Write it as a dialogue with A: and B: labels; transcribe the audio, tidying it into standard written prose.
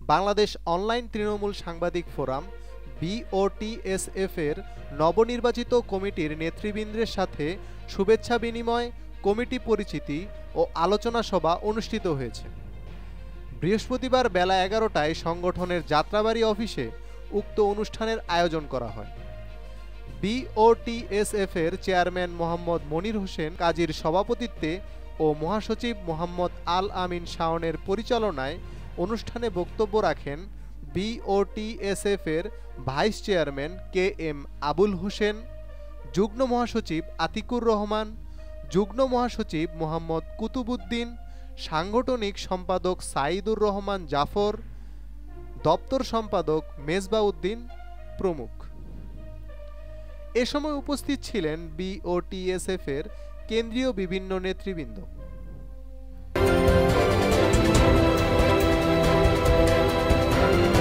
A: Bangladesh online Trinamool সাংবাদিক forum BOTSF এর নবনির্বাচিত কমিটির নেতৃবৃন্দের সাথে শুভেচ্ছা বিনিময়, কমিটি পরিচিতি ও আলোচনা সভা অনুষ্ঠিত হয়েছে। বৃহস্পতিবার বেলা 11টায় সংগঠনের যাত্রাবাড়ি অফিসে উক্ত অনুষ্ঠানের আয়োজন করা হয়। BOTSF এর চেয়ারম্যান মোহাম্মদ মনির হোসেন কাজীর সভাপতিত্বে ও মহাসচিব মোহাম্মদ আল আমিন শাওনের পরিচালনায় অনুষ্ঠানে বক্তব্য রাখেন BOTSF এর vice chairman KM Abul Hossain, যুগ্ম মহাসচিব আতিকুর রহমান, যুগ্ম মহাসচিব মোহাম্মদ কুতুবুদ্দিন, সাংগঠনিক সম্পাদক সাইদুর রহমান জাফর, দপ্তর সম্পাদক মেজবাউদ্দিন প্রমুখ। এ সময় উপস্থিত ছিলেন BOTSF এর কেন্দ্রীয় বিভিন্ন নেতৃবৃন্দ।